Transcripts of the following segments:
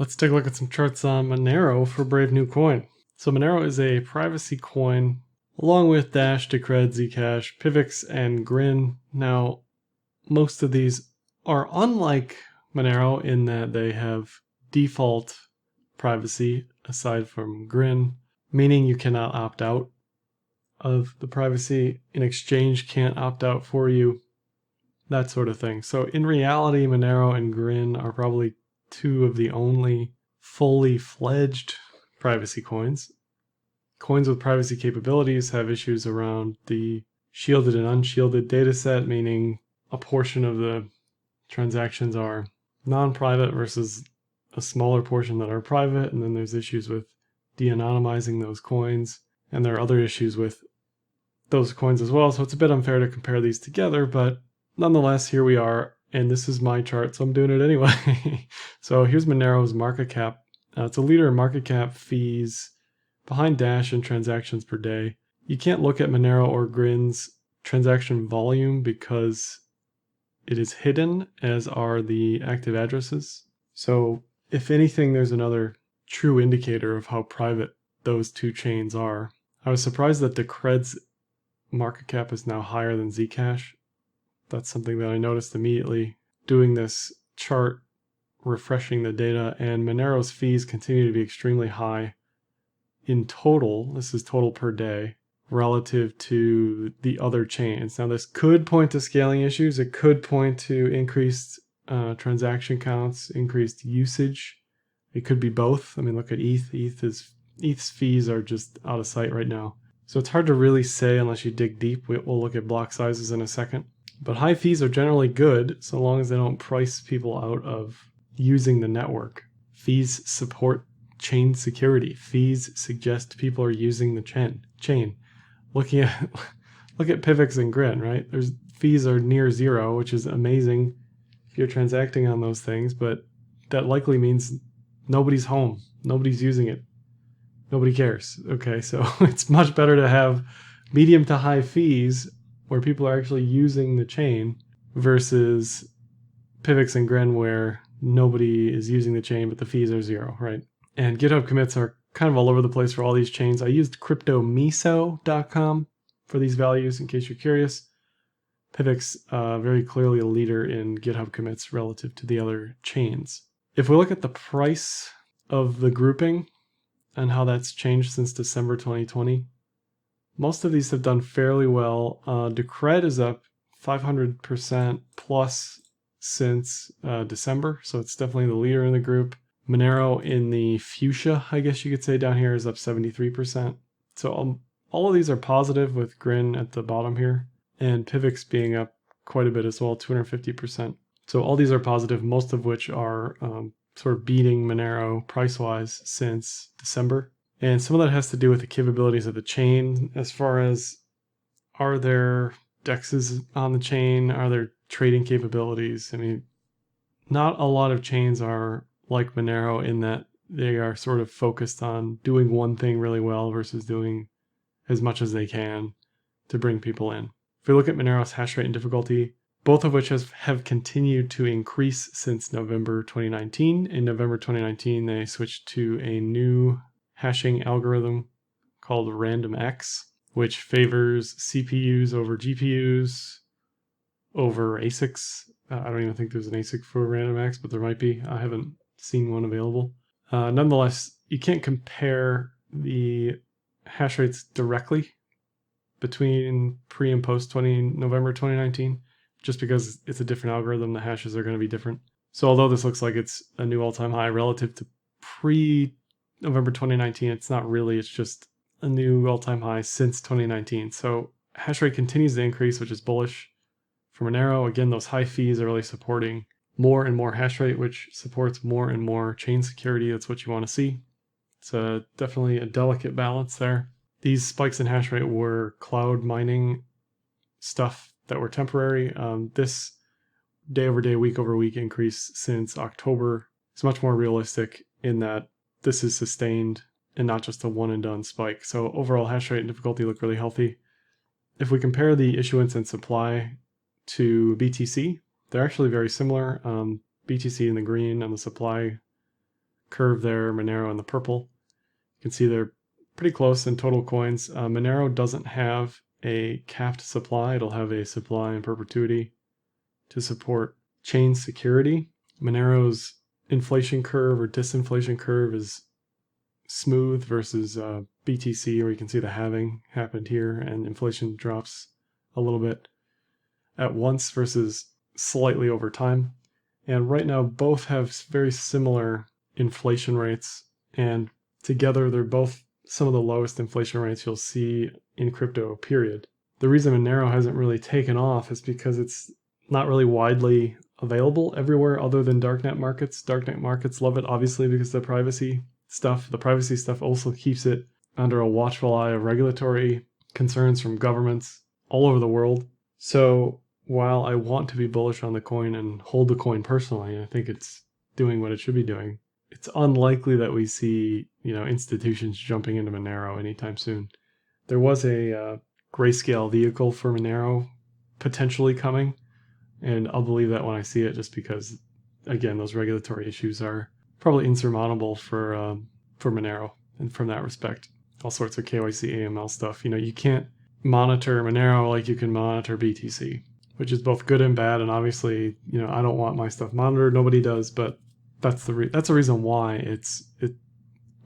Let's take a look at some charts on Monero for Brave New Coin. So Monero is a privacy coin along with Dash, Decred, Zcash, Pivx, and Grin. Now, most of these are unlike Monero in that they have default privacy aside from Grin, meaning you cannot opt out of the privacy. An exchange can't opt out for you, that sort of thing. So in reality, Monero and Grin are probably two of the only fully fledged privacy coins. Coins with privacy capabilities have issues around the shielded and unshielded data set, meaning a portion of the transactions are non-private versus a smaller portion that are private, and then there's issues with de-anonymizing those coins, and there are other issues with those coins as well, so it's a bit unfair to compare these together, but nonetheless, here we are, and this is my chart, so I'm doing it anyway. So here's Monero's market cap. It's a leader in market cap, fees, behind Dash, and transactions per day. You can't look at Monero or Grin's transaction volume because it is hidden, as are the active addresses. So if anything, there's another true indicator of how private those two chains are. I was surprised that Decred's market cap is now higher than Zcash. That's something that I noticed immediately doing this chart, refreshing the data, and Monero's fees continue to be extremely high in total. This is total per day relative to the other chains. Now, this could point to scaling issues. It could point to increased transaction counts, increased usage. It could be both. I mean, look at ETH. ETH's fees are just out of sight right now. So it's hard to really say unless you dig deep. We'll look at block sizes in a second. But high fees are generally good so long as they don't price people out of using the network. Fees support chain security. Fees suggest people are using the chain. Look at Pivx and Grin, right? Fees are near zero, which is amazing if you're transacting on those things, but that likely means nobody's home. Nobody's using it. Nobody cares. Okay, so it's much better to have medium to high fees where people are actually using the chain versus Pivx and Grin where nobody is using the chain but the fees are zero, right? And GitHub commits are kind of all over the place for all these chains. I used cryptomiso.com for these values in case you're curious. Pivx very clearly a leader in GitHub commits relative to the other chains. If we look at the price of the grouping and how that's changed since December 2020, most of these have done fairly well. Decred is up 500% plus since December, so it's definitely the leader in the group. Monero in the fuchsia, I guess you could say, down here is up 73%. So all of these are positive with Grin at the bottom here, and Pivx being up quite a bit as well, 250%. So all these are positive, most of which are sort of beating Monero price-wise since December. And some of that has to do with the capabilities of the chain as far as, are there DEXs on the chain? Are there trading capabilities? I mean, not a lot of chains are like Monero in that they are sort of focused on doing one thing really well versus doing as much as they can to bring people in. If we look at Monero's hash rate and difficulty, both of which have continued to increase since November 2019. In November 2019, they switched to a new hashing algorithm called RandomX, which favors CPUs over GPUs over ASICs. I don't even think there's an ASIC for RandomX, but there might be. I haven't seen one available. Nonetheless, you can't compare the hash rates directly between pre and post November 2019, just because it's a different algorithm, the hashes are going to be different. So although this looks like it's a new all-time high relative to pre-November 2019, it's not really, it's just a new all-time high since 2019. So hash rate continues to increase, which is bullish for Monero. Again, those high fees are really supporting more and more hash rate, which supports more and more chain security. That's what you want to see. It's definitely a delicate balance there. These spikes in hash rate were cloud mining stuff that were temporary. This day over day, week over week increase since October is much more realistic in that this is sustained and not just a one and done spike. So overall hash rate and difficulty look really healthy. If we compare the issuance and supply to BTC, they're actually very similar. BTC in the green and the supply curve there, Monero in the purple. You can see they're pretty close in total coins. Monero doesn't have a capped supply. It'll have a supply in perpetuity to support chain security. Monero's inflation curve or disinflation curve is smooth versus BTC, where you can see the halving happened here and inflation drops a little bit at once versus slightly over time. And right now both have very similar inflation rates, and together they're both some of the lowest inflation rates you'll see in crypto, period. The reason Monero hasn't really taken off is because it's not really widely available everywhere other than darknet markets. Darknet markets love it, obviously, because of the privacy stuff. The privacy stuff also keeps it under a watchful eye of regulatory concerns from governments all over the world. So while I want to be bullish on the coin and hold the coin personally, I think it's doing what it should be doing. It's unlikely that we see, institutions jumping into Monero anytime soon. There was a grayscale vehicle for Monero potentially coming, and I'll believe that when I see it, just because, again, those regulatory issues are probably insurmountable for Monero, and from that respect, all sorts of KYC AML stuff. You can't monitor Monero like you can monitor BTC, which is both good and bad. And obviously, I don't want my stuff monitored. Nobody does, but that's the reason why it's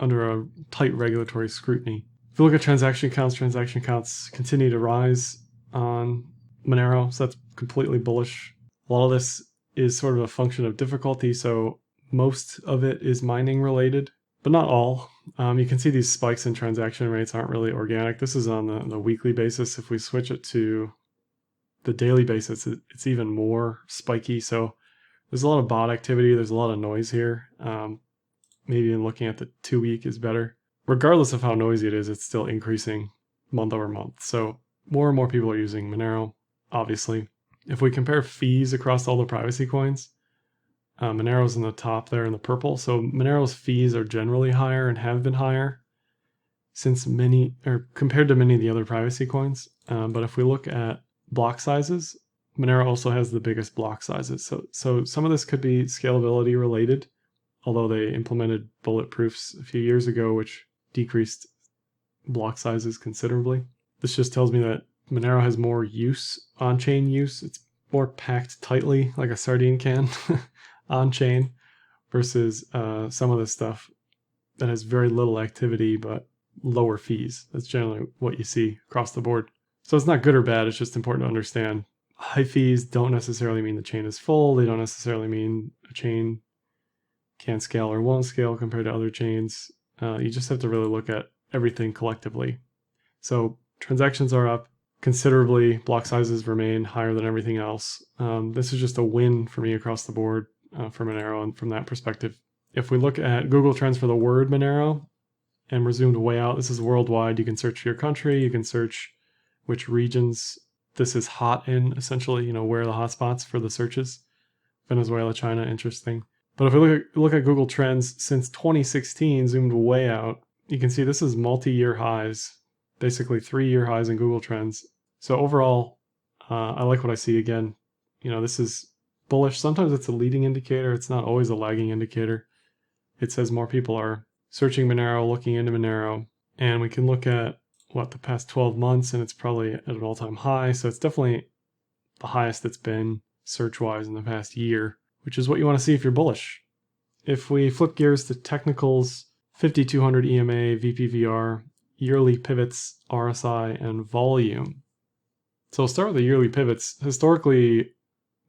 under a tight regulatory scrutiny. If you look at transaction counts continue to rise on Monero, so that's completely bullish. A lot of this is sort of a function of difficulty, so most of it is mining related, but not all. You can see these spikes in transaction rates aren't really organic. This is on the weekly basis. If we switch it to the daily basis, it's even more spiky. So there's a lot of bot activity. There's a lot of noise here. Maybe in looking at the 2-week is better. Regardless of how noisy it is, it's still increasing month over month. So more and more people are using Monero, obviously. If we compare fees across all the privacy coins, Monero's in the top there in the purple. So Monero's fees are generally higher and have been higher compared to many of the other privacy coins. But if we look at block sizes, Monero also has the biggest block sizes. So some of this could be scalability related, although they implemented bulletproofs a few years ago, which decreased block sizes considerably. This just tells me that Monero has more use, on-chain use. It's more packed tightly like a sardine can on-chain versus some of the stuff that has very little activity but lower fees. That's generally what you see across the board. So it's not good or bad. It's just important to understand high fees don't necessarily mean the chain is full. They don't necessarily mean a chain can't scale or won't scale compared to other chains. You just have to really look at everything collectively. So transactions are up considerably. Block sizes remain higher than everything else. This is just a win for me across the board for Monero, and from that perspective. If we look at Google Trends for the word Monero and we're zoomed way out, this is worldwide. You can search your country. You can search which regions this is hot in, essentially, where are the hotspots for the searches. Venezuela, China, interesting. But if we look at Google Trends since 2016, zoomed way out, you can see this is multi-year highs, basically 3-year highs in Google Trends. So overall, I like what I see again. This is bullish. Sometimes it's a leading indicator. It's not always a lagging indicator. It says more people are searching Monero, looking into Monero, and we can look at the past 12 months, and it's probably at an all-time high. So it's definitely the highest it's been search-wise in the past year, which is what you want to see if you're bullish. If we flip gears to technicals, 5200 EMA, VPVR, yearly pivots, RSI, and volume. So we'll start with the yearly pivots. Historically,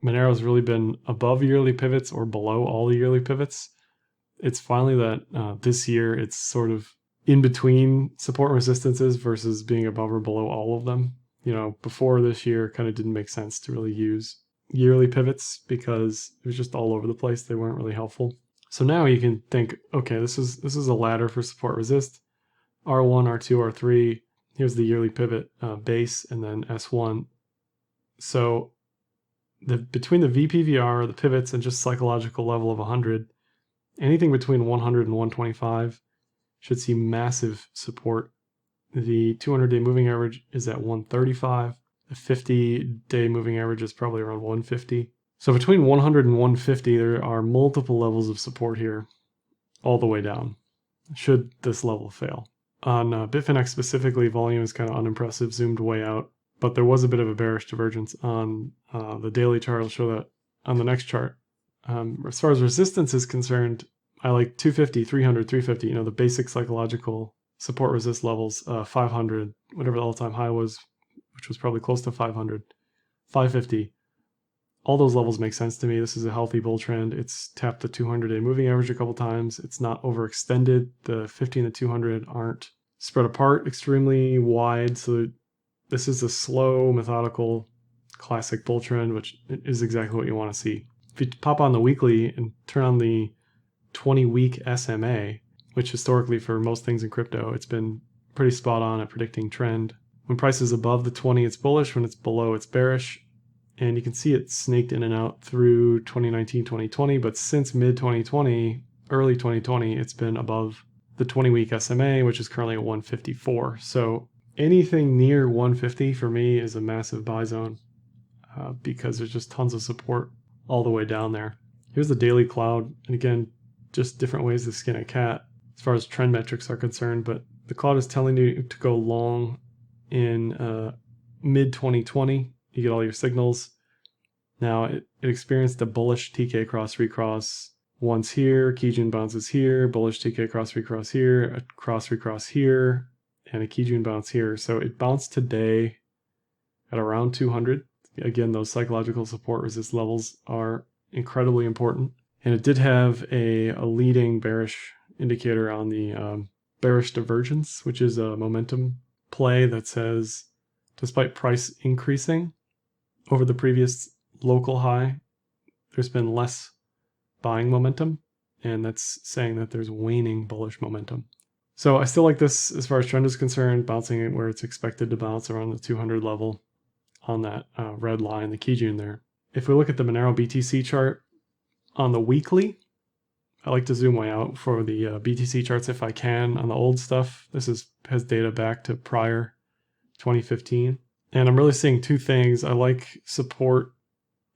Monero's really been above yearly pivots or below all the yearly pivots. It's finally that this year it's sort of in between support resistances versus being above or below all of them. Before this year, kind of didn't make sense to really use yearly pivots because it was just all over the place. They weren't really helpful. So now you can think, okay, this is a ladder for support resist. R1, R2, R3. Here's the yearly pivot base, and then S1. So between the VPVR, the pivots, and just psychological level of 100, anything between 100 and 125 should see massive support. The 200-day moving average is at 135. The 50-day moving average is probably around 150. So between 100 and 150, there are multiple levels of support here. all the way down, should this level fail. On Bitfinex specifically, volume is kind of unimpressive, zoomed way out, but there was a bit of a bearish divergence on the daily chart. I'll show that on the next chart. As far as resistance is concerned, I like 250, 300, 350, the basic psychological support resist levels, 500, whatever the all-time high was, which was probably close to 500, 550. All those levels make sense to me. This is a healthy bull trend. It's tapped the 200-day moving average a couple times. It's not overextended. The 50 and the 200 aren't spread apart extremely wide. So this is a slow, methodical, classic bull trend, which is exactly what you want to see. If you pop on the weekly and turn on the 20-week SMA, which historically for most things in crypto, it's been pretty spot on at predicting trend. When price is above the 20, it's bullish. When it's below, it's bearish. And you can see it snaked in and out through 2019, 2020. But since mid-2020, early 2020, it's been above the 20-week SMA, which is currently at 154. So anything near 150 for me is a massive buy zone because there's just tons of support all the way down there. Here's the daily cloud. And again, just different ways to skin a cat as far as trend metrics are concerned. But the cloud is telling you to go long in mid-2020. You get all your signals. Now it experienced a bullish TK cross recross once here, Kijun bounces here, bullish TK cross recross here, a cross recross here, and a Kijun bounce here. So it bounced today at around 200. Again, those psychological support resist levels are incredibly important. And it did have a leading bearish indicator on the bearish divergence, which is a momentum play that says, despite price increasing over the previous local high, there's been less buying momentum, and that's saying that there's waning bullish momentum. So I still like this as far as trend is concerned, bouncing it where it's expected to bounce around the 200 level on that red line, the Kijun there. If we look at the Monero BTC chart on the weekly, I like to zoom way out for the BTC charts if I can on the old stuff. This has data back to prior 2015. And I'm really seeing two things. I like support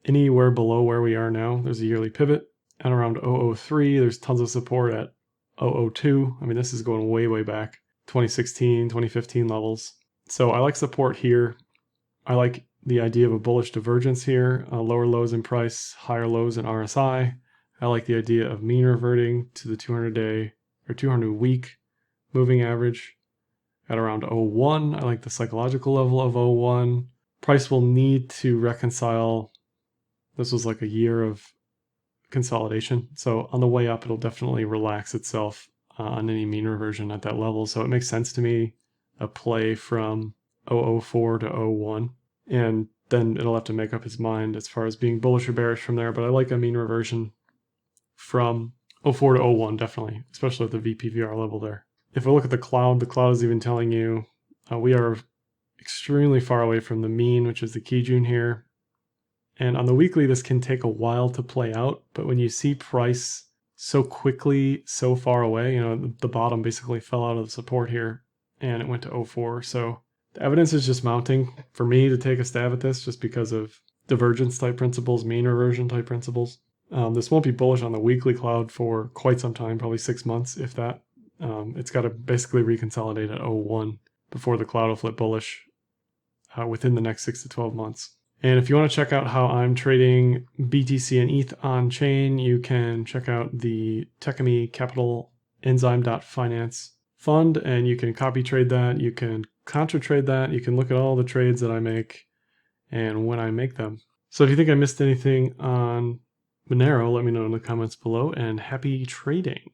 anywhere below where we are now. There's a yearly pivot at around 003. There's tons of support at 002. I mean, this is going way, way back, 2016, 2015 levels. So I like support here. I like the idea of a bullish divergence here, lower lows in price, higher lows in RSI. I like the idea of mean reverting to the 200-day or 200-week moving average at around 01. I like the psychological level of 01. Price will need to reconcile. This was like a year of consolidation. So on the way up, it'll definitely relax itself on any mean reversion at that level. So it makes sense to me, a play from 004 to 01. And then it'll have to make up its mind as far as being bullish or bearish from there. But I like a mean reversion from 04 to 01, definitely, especially at the VPVR level there. If we look at the cloud is even telling you we are extremely far away from the mean, which is the Kijun here. And on the weekly, this can take a while to play out. But when you see price so quickly, so far away, the bottom basically fell out of the support here and it went to 04. So the evidence is just mounting for me to take a stab at this just because of divergence type principles, mean reversion type principles. This won't be bullish on the weekly cloud for quite some time, probably 6 months, if that. It's got to basically reconsolidate at 01 before the cloud will flip bullish within the next 6 to 12 months. And if you want to check out how I'm trading BTC and ETH on chain, you can check out the Techemy Capital Enzyme.finance fund, and you can copy trade that. You can contra trade that. You can look at all the trades that I make and when I make them. So if you think I missed anything on Monero, let me know in the comments below, and happy trading.